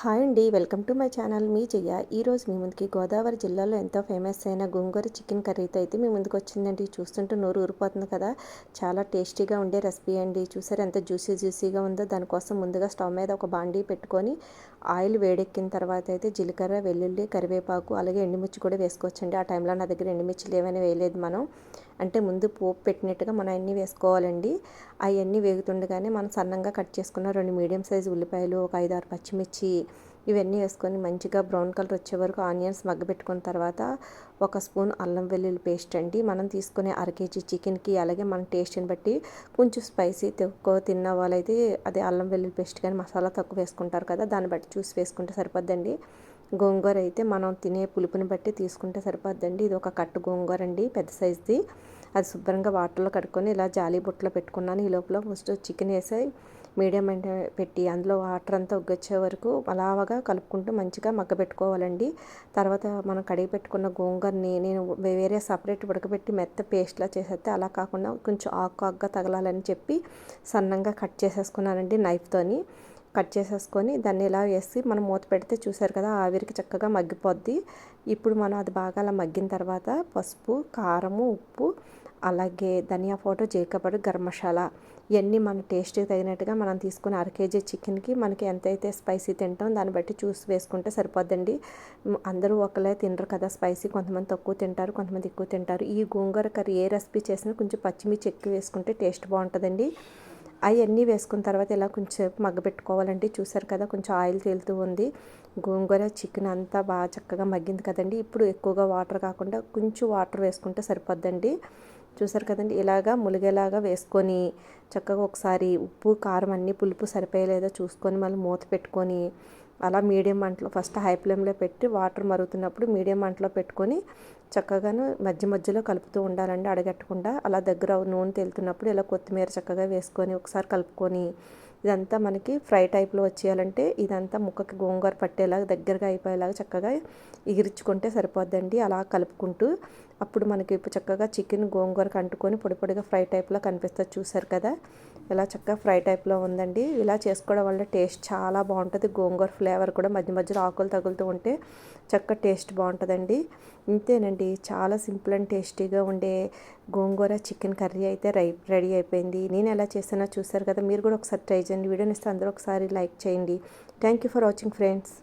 Hi అండి, welcome to my channel. మీ జయ. ఈరోజు మీ ముందుకి గోదావరి జిల్లాలో ఎంతో ఫేమస్ అయిన గోంగూర చికెన్ కర్రీతో అయితే మీ ముందుకు వచ్చిందండి. చూస్తుంటే నోరు ఊరిపోతుంది కదా. చాలా టేస్టీగా ఉండే రెసిపీ అండి. చూసారు ఎంత జ్యూసీగా ఉందో. దానికోసం ముందుగా స్టవ్ మీద ఒక బాండీ పెట్టుకొని ఆయిల్ వేడెక్కిన తర్వాత అయితే జీలకర్ర, వెల్లుల్లి, కరివేపాకు అలాగే ఎండుమిర్చి కూడా వేసుకోవచ్చండి. ఆ టైంలో నా దగ్గర ఎండుమిర్చిలు ఏమైనా వేయలేదు. మనం అంటే ముందు పోపు పెట్టినట్టుగా మనం అన్నీ వేసుకోవాలండి. అవన్నీ వేగుతుండగానే మనం సన్నంగా కట్ చేసుకున్న 2 మీడియం సైజు ఉల్లిపాయలు, ఒక 5-6 పచ్చిమిర్చి ఇవన్నీ వేసుకొని మంచిగా బ్రౌన్ కలర్ వచ్చే వరకు ఆనియన్స్ మగ్గబెట్టుకున్న తర్వాత ఒక స్పూన్ అల్లం వెల్లుల్లి పేస్ట్ అండి. మనం తీసుకునే 1/2 కేజీ చికెన్కి అలాగే మన టేస్ట్ని బట్టి కొంచెం స్పైసీ తక్కువ తిన్న వాళ్ళైతే అదే అల్లం వెల్లుల్లి పేస్ట్ కానీ మసాలా తక్కువ వేసుకుంటారు కదా, దాన్ని బట్టి చూసి వేసుకుంటే సరిపోద్దండి. గోంగూర అయితే మనం తినే పులుపుని బట్టి తీసుకుంటే సరిపోద్దండి. ఇది ఒక కట్టు గోంగూర అండి, పెద్ద సైజుది. అది శుభ్రంగా వాటర్లో కడుక్కొని ఇలా జాలి బుట్టలో పెట్టుకున్నాను. ఈ లోపల ఫస్ట్ చికెన్ వేసి మీడియం అంటే పెట్టి అందులో వాటర్ అంతా ఉగ్గొచ్చే వరకు అలాగా కలుపుకుంటూ మంచిగా మగ్గబెట్టుకోవాలండి. తర్వాత మనం కడిగి పెట్టుకున్న గోంగూరని నేను వేరే సపరేట్ ఉడకబెట్టి మెత్త పేస్ట్లా చేసేస్తే అలా కాకుండా కొంచెం ఆకుగా తగలాలని చెప్పి సన్నంగా కట్ చేసేసుకున్నానండి. నైఫ్తోని కట్ చేసేసుకొని దాన్ని ఇలా వేసి మనం మూత పెడితే చూసారు కదా, ఆవిరికి చక్కగా మగ్గిపోద్ది. ఇప్పుడు మనం అది బాగా అలా మగ్గిన తర్వాత పసుపు, కారము, ఉప్పు అలాగే ధనియా పౌడర్, జీలకర్ర పౌడర్, గరం మసాలా ఇవన్నీ మన టేస్ట్కి తగినట్టుగా మనం తీసుకున్న 1/2 కేజీ చికెన్కి మనకి ఎంతైతే స్పైసీ తింటాం దాన్ని బట్టి చూసి వేసుకుంటే సరిపోద్దండి. అందరూ ఒకలే తినరు కదా స్పైసీ, కొంతమంది తక్కువ తింటారు, కొంతమంది ఎక్కువ తింటారు. ఈ గోంగూర కర్రీ ఏ రెసిపీ చేసినా కొంచెం పచ్చిమిర్చి ఎక్కువ వేసుకుంటే టేస్ట్ బాగుంటుందండి. అవన్నీ వేసుకున్న తర్వాత ఇలా కొంచెంసేపు మగ్గబెట్టుకోవాలండి. చూసారు కదా కొంచెం ఆయిల్ తేలుతూ ఉంది. గోంగూర చికెన్ అంతా బాగా చక్కగా మగ్గింది కదండి. ఇప్పుడు ఎక్కువగా వాటర్ కాకుండా కొంచెం వాటర్ వేసుకుంటే సరిపోద్దండి. చూసారు కదండి, ఇలాగా ములిగేలాగా వేసుకొని చక్కగా ఒకసారి ఉప్పు, కారం అన్నీ పులుపు సరిపోయలేదో చూసుకొని మళ్ళీ మూత పెట్టుకొని అలా మీడియం మంటలో ఫస్ట్ హై ఫ్లేమ్లో పెట్టి వాటర్ మరుగుతున్నప్పుడు మీడియం మంటలో పెట్టుకొని చక్కగాను మధ్యలో కలుపుతూ ఉండాలండి, అడగట్టకుండా. అలా దగ్గర నూనె తేలుతున్నప్పుడు ఇలా కొత్తిమీర చక్కగా వేసుకొని ఒకసారి కలుపుకొని ఇదంతా మనకి ఫ్రై టైప్లో వచ్చేయాలంటే ఇదంతా ముక్కకి గోంగూర పట్టేలాగా దగ్గరగా అయిపోయేలాగా చక్కగా ఎగిరించుకుంటే సరిపోద్దండి. అలా కలుపుకుంటూ అప్పుడు మనకి ఇప్పుడు చక్కగా చికెన్ గోంగూరకు అంటుకొని పొడిగా ఫ్రై టైప్లో కనిపిస్తుంది. చూసారు కదా ఇలా చక్కగా ఫ్రై టైప్లో ఉందండి. ఇలా చేసుకోవడం వల్ల టేస్ట్ చాలా బాగుంటుంది. గోంగూర ఫ్లేవర్ కూడా మధ్యలో ఆకులు తగులుతూ ఉంటే చక్కగా టేస్ట్ బాగుంటుందండి. ఇంతేనండి, చాలా సింపుల్ అండ్ టేస్టీగా ఉండే గోంగూర చికెన్ కర్రీ అయితే రెడీ అయిపోయింది. నేను ఎలా చేసానో చూసారు కదా, మీరు కూడా ఒకసారి ట్రై చేయండి. వీడియోని ఇస్తే అందరూ ఒకసారి లైక్ చేయండి. Thank you for watching friends.